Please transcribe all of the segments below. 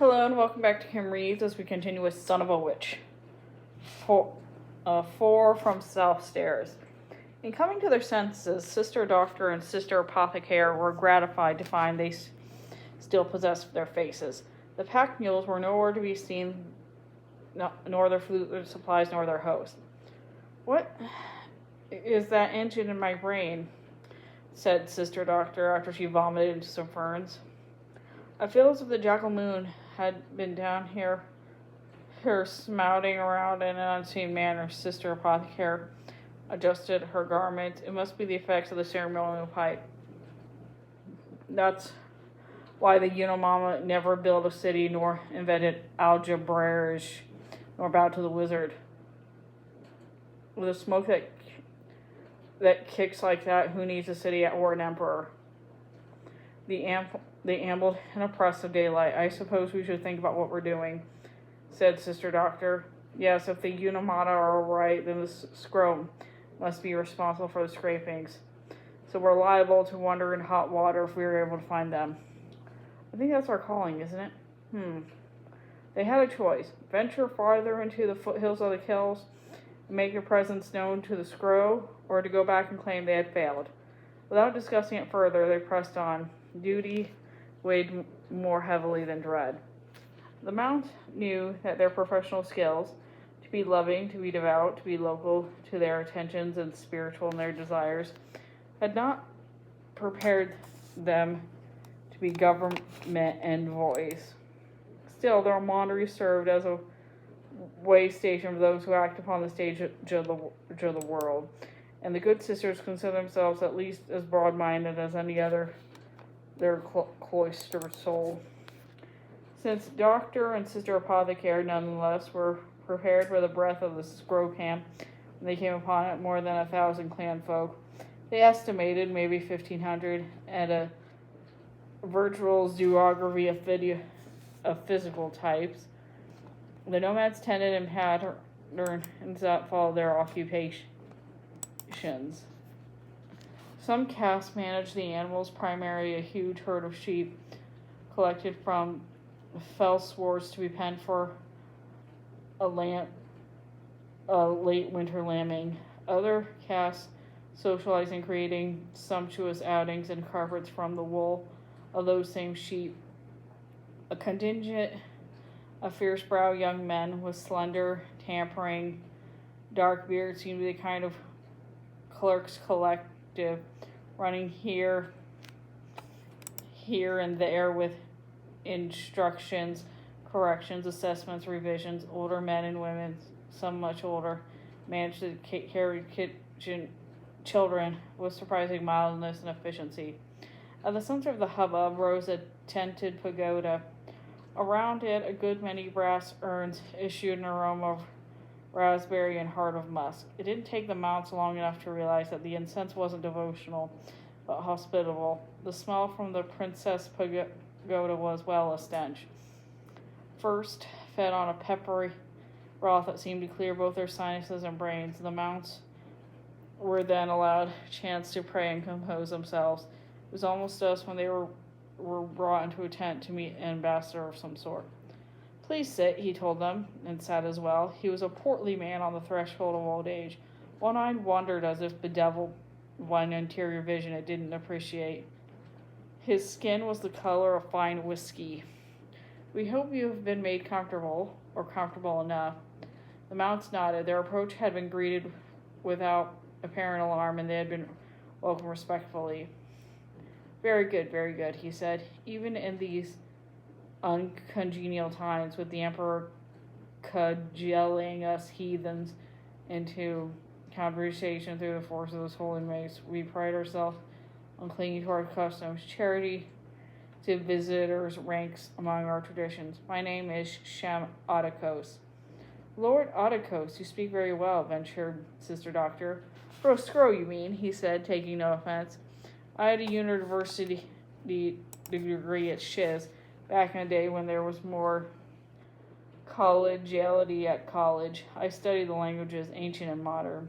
Hello and welcome back to Kim Reads as we continue with Son of a Witch. Four from Southstairs. In coming to their senses, Doctor and Sister Apothecaire were gratified to find they still possessed their faces. The pack mules were nowhere to be seen, nor their food supplies, nor their host. "What is that engine in my brain?" said Sister Doctor after she vomited into some ferns. "I feel as if the jackal moon had been down here smouting around in an unseen manner." Sister Apothecaire adjusted her garment. "It must be the effects of the ceremonial pipe. That's why the Unimama never built a city, nor invented algebraish, nor bowed to the wizard. With a smoke that kicks like that, who needs a city or an emperor?" They ambled in oppressive daylight. "I suppose we should think about what we're doing," said Sister Doctor. "Yes, if the Unimata are right, then the Scrome must be responsible for the scrapings. So we're liable to wander in hot water if we were able to find them. I think that's our calling, isn't it?" They had a choice: venture farther into the foothills of the Kells and make your presence known to the Scrow, or to go back and claim they had failed. Without discussing it further, they pressed on. Duty weighed more heavily than dread. The Mount knew that their professional skills, to be loving, to be devout, to be local to their attentions and spiritual in their desires, had not prepared them to be government envoys. Still, their monarchy served as a way station for those who act upon the stage of the world, and the good sisters consider themselves at least as broad-minded as any other their cloistered soul. Since Doctor and Sister Apothecaire, nonetheless, were prepared for the breath of the Scrow camp when they came upon it, more than 1,000 clan folk, they estimated maybe 1,500, and a virtual zoography of physical types. The nomads tended in patterns that followed their occupations. Some castes managed the animals, primarily a huge herd of sheep collected from fell swards to be penned for a late winter lambing. Other castes socialized in creating sumptuous outings and carpets from the wool of those same sheep. A contingent of fierce-browed young men with slender, tampering, dark beards seemed to be the kind of clerks collective, running here and there with instructions, corrections, assessments, revisions. Older men and women, some much older, managed to carry kitchen children with surprising mildness and efficiency. At the center of the hubbub rose a tented pagoda. Around it, a good many brass urns issued an aroma of raspberry and heart of musk. It didn't take the Mounts long enough to realize that the incense wasn't devotional, but hospitable. The smell from the Princess Pagoda was, well, a stench. First, fed on a peppery broth that seemed to clear both their sinuses and brains, the Mounts were then allowed a chance to pray and compose themselves. It was almost dusk when they were brought into a tent to meet an ambassador of some sort. "Please sit," he told them, and sat as well. He was a portly man on the threshold of old age. One eye wandered as if bedeviled by an interior vision it didn't appreciate. His skin was the color of fine whiskey. "We hope you have been made comfortable, or comfortable enough." The Mounts nodded. Their approach had been greeted without apparent alarm, and they had been welcomed respectfully. Very good," he said. "Even in these uncongenial times, with the Emperor cajoling us heathens into conversation through the force of this holy mace, we pride ourselves on clinging to our customs. Charity to visitors ranks among our traditions. My name is Shem Otakos." "Lord Otakos, you speak very well," ventured Sister Doctor. "For a Scrow, you mean," he said, taking no offense. "I had a university degree at Shiz, back in the day when there was more collegiality at college. I studied the languages, ancient and modern."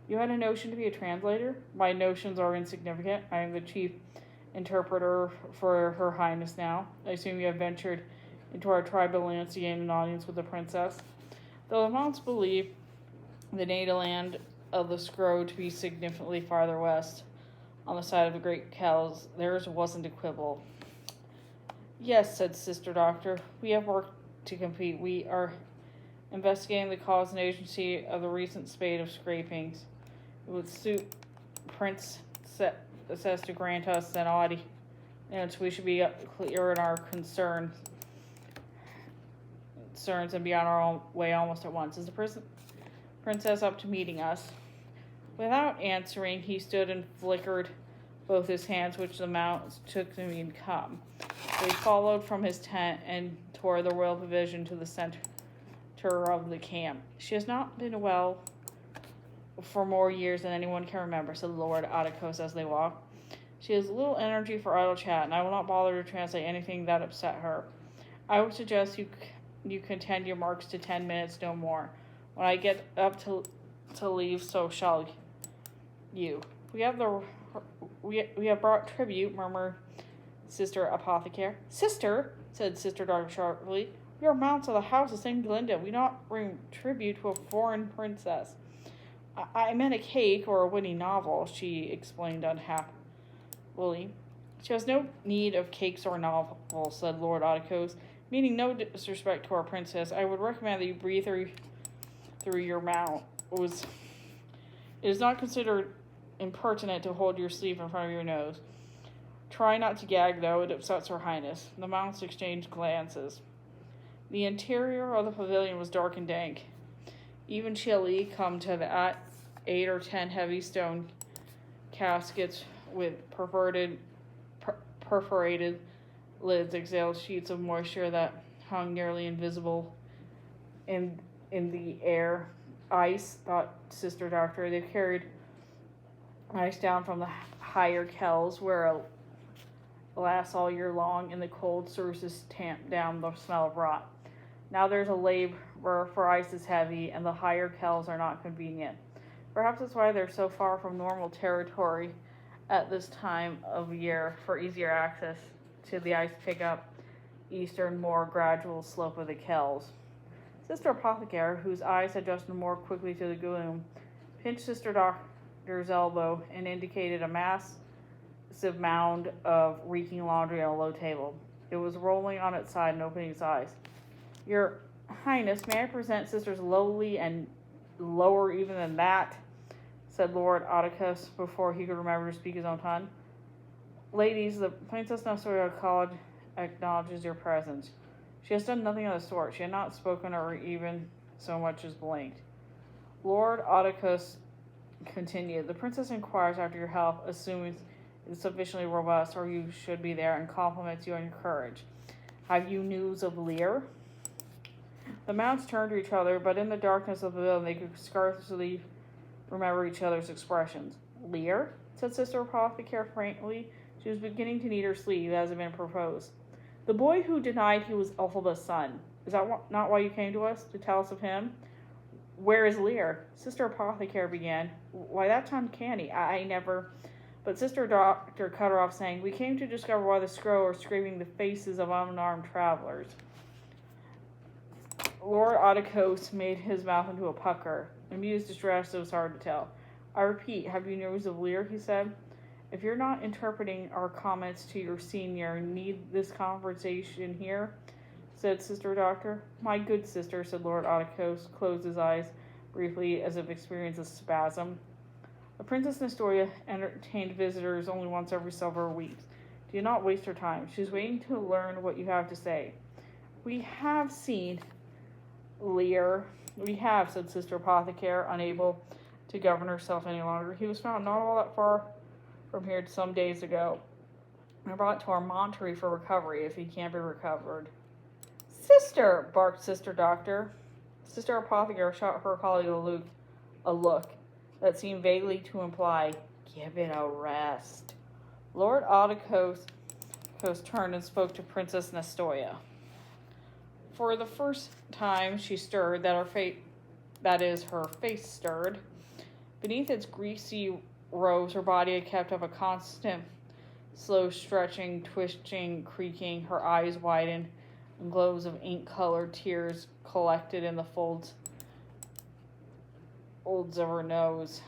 "You had a notion to be a translator?" "My notions are insignificant. I am the chief interpreter for Her Highness now. I assume you have ventured into our tribal lands to gain an audience with the princess. Though the Mounts believe the native land of the Scrow to be significantly farther west, on the side of the Great Kells, theirs wasn't a quibble. Yes, said Sister Doctor, we have work to complete. We are investigating the cause and agency of the recent spate of scrapings. It would suit Princess to grant us an audience. We should be clear in our concerns and be on our own way almost at once. Is the princess up to meeting us? Without answering, he stood and flickered both his hands, which the Mounts took to mean come. They followed from his tent and toward the royal pavilion to the center of the camp. She has not been well for more years than anyone can remember, said Lord Apothecaire as they walked. She has little energy for idle chat, and I will not bother to translate anything that upset her. I would suggest you contend your marks to 10 minutes, no more. When I get up to leave, so shall you. We have brought tribute, murmured Sister Apothecaire. Sister, said Sister Doctor sharply, we are Mounts of the House of St. Glinda. We not bring tribute to a foreign princess. I meant a cake or a witty novel, she explained unhappily. She has no need of cakes or novels, said Lord Apothecaire, meaning no disrespect to our princess. I would recommend that you breathe through your mouth. It is not considered impertinent to hold your sleeve in front of your nose. Try not to gag, though. It upsets Her Highness. The Mounts exchanged glances. The interior of the pavilion was dark and dank, even chilly, come to that 8 or 10 heavy stone caskets with perforated lids exhaled sheets of moisture that hung nearly invisible in the air. Ice, thought Sister Doctor. They carried ice down from the higher kells where it lasts all year long, and the cold surfaces tamp down the smell of rot. Now there's a labor, for ice is heavy, and the higher kells are not convenient. Perhaps that's why they're so far from normal territory at this time of year, for easier access to the ice pick-up eastern, more gradual slope of the kells. Sister Apothecaire, whose eyes adjusted more quickly to the gloom, pinched Sister Doctor's elbow and indicated a massive mound of reeking laundry on a low table. It was rolling on its side and opening its eyes. Your Highness, may I present Sisters lowly and lower even than that, said Lord Apothecaire before he could remember to speak his own tongue. Ladies, the Princess Nastoya College acknowledges your presence. She has done nothing of the sort. She had not spoken or even so much as blinked. Lord Apothecaire continued. The princess inquires after your health, assuming it is sufficiently robust, or you should be there, and compliments you on your courage. Have you news of Lear? The Mounts turned to each other, but in the darkness of the building they could scarcely remember each other's expressions. Lear? Said Sister Apothecaire faintly. She was beginning to need her sleeve, as had been proposed. The boy who denied he was Elphaba's son. Is that not why you came to us? To tell us of him? Where is Lear? Sister Apothecaire began. Why, that's uncanny. I never... But Sister Doctor cut her off, saying, we came to discover why the Scrow are scraping the faces of unarmed travelers. Lord Apothecaire made his mouth into a pucker. Amused distress, it was hard to tell. I repeat, have you news of Lear? He said. If you're not interpreting our comments to your senior, need this conversation here, said Sister Doctor. My good sister, said Lord Apothecaire, closed his eyes briefly as if experiencing a spasm. The Princess Nastoya entertained visitors only once every several weeks. Do not waste her time. She's waiting to learn what you have to say. We have seen Lear. We have, said Sister Apothecaire, unable to govern herself any longer. He was found not all that far from here some days ago, and brought to our Monterey for recovery, if he can't be recovered. Sister, barked Sister Doctor. Sister Apothecaire shot her colleague a look that seemed vaguely to imply, give it a rest. Lord Apothecaire turned and spoke to Princess Nastoya. For the first time she stirred, her face stirred. Beneath its greasy robes, her body had kept up a constant, slow stretching, twitching, creaking. Her eyes widened, Glows of ink-colored tears collected in the folds of her nose.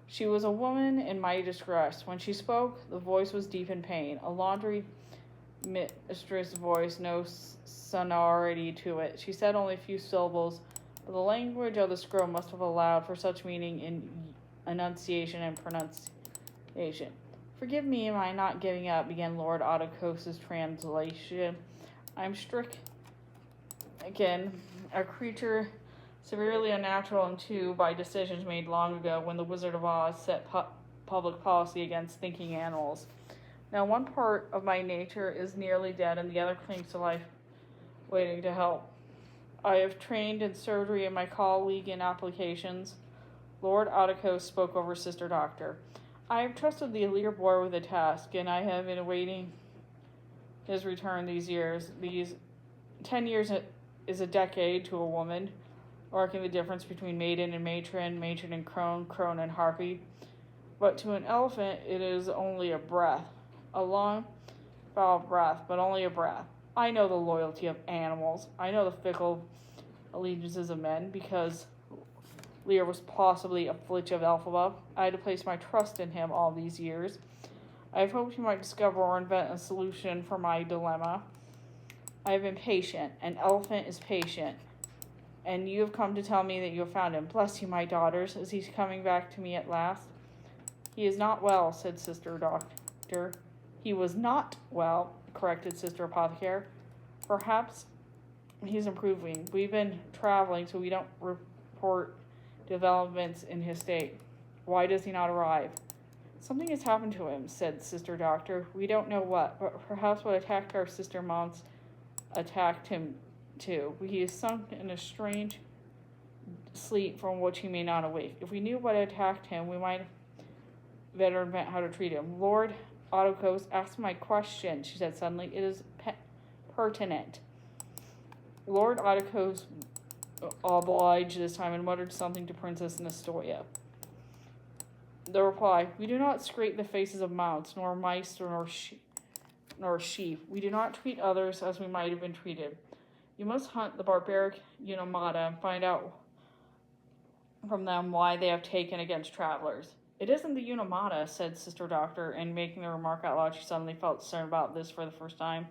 She was a woman in mighty distress. When she spoke, the voice was deep in pain. A laundry mistress voice, no sonority to it. She said only a few syllables, but the language of the scroll must have allowed for such meaning in enunciation and pronunciation. "Forgive me, am I not giving up?" began Lord Ottokos's translation. "I'm stricken, a creature severely unnatural, and too by decisions made long ago when the Wizard of Oz set public policy against thinking animals. Now one part of my nature is nearly dead and the other clings to life, waiting to help. I have trained in surgery and my colleague in applications." Lord Ottokos spoke over Sister Doctor. "I have trusted the Alir boy with a task, and I have been awaiting his return these years. 10 years is a decade to a woman, marking the difference between maiden and matron, matron and crone, crone and harpy. But to an elephant it is only a breath, a long, foul breath, but only a breath. I know the loyalty of animals. I know the fickle allegiances of men, because Lear was possibly a flitch of Elphaba. I had to place my trust in him all these years. I have hoped he might discover or invent a solution for my dilemma. I have been patient. An elephant is patient. And you have come to tell me that you have found him. Bless you, my daughters. Is he coming back to me at last?" "He is not well," said Sister Doctor. "He was not well," corrected Sister Apothecaire. "Perhaps he's improving. We've been traveling, so we don't report developments in his state." "Why does he not arrive?" "Something has happened to him," said Sister Doctor. "We don't know what, but perhaps what attacked our sister monks attacked him too. He is sunk in a strange sleep from which he may not awake. If we knew what attacked him, we might better invent how to treat him." "Lord Ottokos, ask my question," she said suddenly. "It is pertinent." Lord Ottokos obliged this time and muttered something to Princess Nastoya. The reply: "We do not scrape the faces of mounts, nor mice, nor sheep. We do not treat others as we might have been treated. You must hunt the barbaric Unomata and find out from them why they have taken against travelers." "It isn't the Unomata," said Sister Doctor, and making the remark out loud, she suddenly felt certain about this for the first time.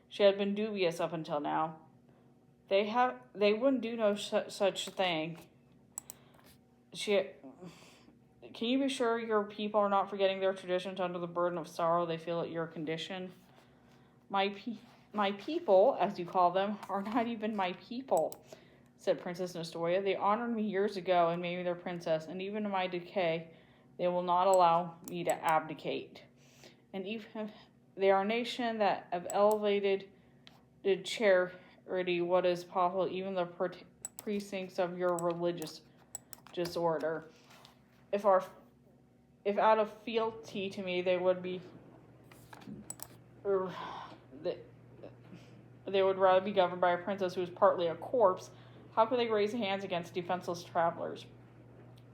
She had been dubious up until now. They wouldn't do no such thing. Can you be sure your people are not forgetting their traditions under the burden of sorrow they feel at your condition?" My people, as you call them, are not even my people," said Princess Nastoya. "They honored me years ago and made me their princess, and even in my decay, they will not allow me to abdicate. And even they are a nation that have elevated to charity what is possible, even the precincts of your religious disorder. If out of fealty to me they would rather be governed by a princess who is partly a corpse, how could they raise hands against defenseless travelers?"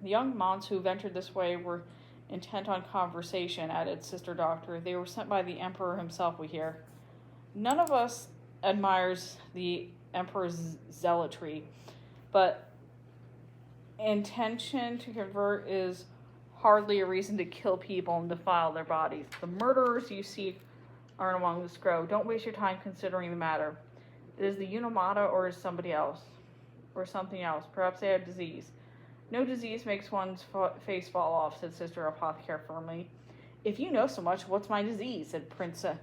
"The young monks who ventured this way were intent on conversation," added Sister Doctor. "They were sent by the Emperor himself, we hear. None of us admires the Emperor's zealotry, but intention to convert is hardly a reason to kill people and defile their bodies. The murderers you see aren't among this crowd. Don't waste your time considering the matter. It is the Unomata or is somebody else, or something else. Perhaps they have disease." "No disease makes one's face fall off," said Sister Apothecaire firmly. "If you know so much, what's my disease?" said Princess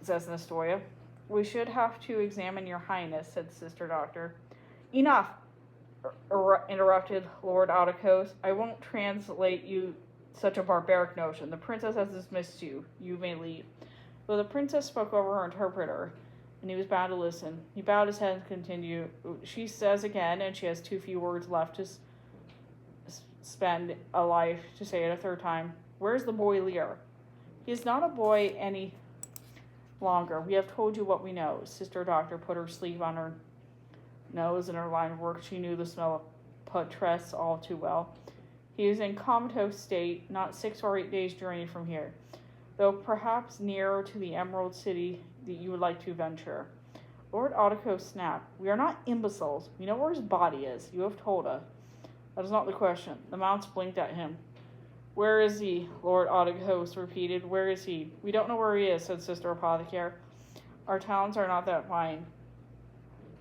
Nastoya. "We should have to examine your highness," said Sister Doctor. "Enough," interrupted Lord Ottokos. "I won't translate you such a barbaric notion. The princess has dismissed you. You may leave." Though the princess spoke over her interpreter, and he was bound to listen. He bowed his head and continued. "She says again, and she has too few words left to spend a life to say it a third time. Where's the boy Lear?" "He is not a boy any longer. We have told you what we know." Sister Doctor put her sleeve on her nose in her line of work. She knew the smell of poultice all too well. "He is in comatose state, not 6 or 8 days' journey from here, though perhaps nearer to the Emerald City that you would like to venture. Lord Apothecaire snapped. We are not imbeciles. We know where his body is. You have told us. That is not the question. The mounts blinked at him. Where is he? Lord Apothecaire repeated. Where is he? We don't know where he is, said Sister Apothecaire. Our talents are not that fine.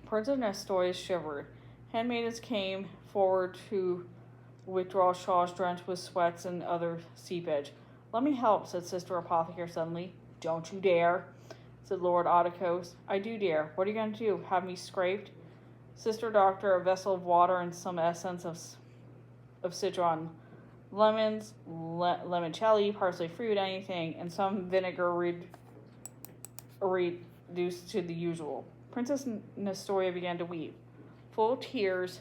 Princess Nastoya shivered. Handmaidens came forward to withdraw shawls drenched with sweats and other seepage. Let me help, said Sister Apothecaire suddenly. Don't you dare, said Lord Apothecaire. I do dare. What are you going to do? Have me scraped? Sister Doctor, a vessel of water and some essence of citron, lemons, limoncello, parsley fruit, anything, and some vinegar reduced to the usual. Princess Nastoya began to weep, full of tears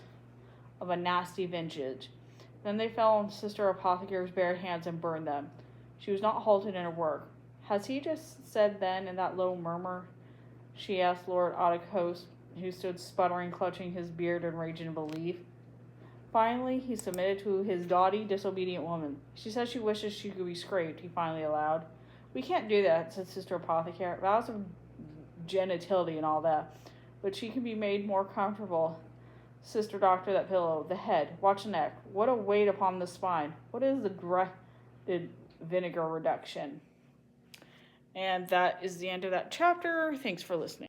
of a nasty vintage. Then they fell on Sister Apothecaire's bare hands and burned them. She was not halted in her work. Has he just said then in that low murmur? She asked Lord Apothecaire, who stood sputtering, clutching his beard in rage and belief. Finally, he submitted to his doughty, disobedient woman. She says she wishes she could be scraped, he finally allowed. We can't do that, said Sister Apothecaire. Vows of gentility and all that. But she can be made more comfortable. Sister Doctor, that pillow, the head, watch the neck. What a weight upon the spine. What is the dreaded vinegar reduction? And that is the end of that chapter. Thanks for listening.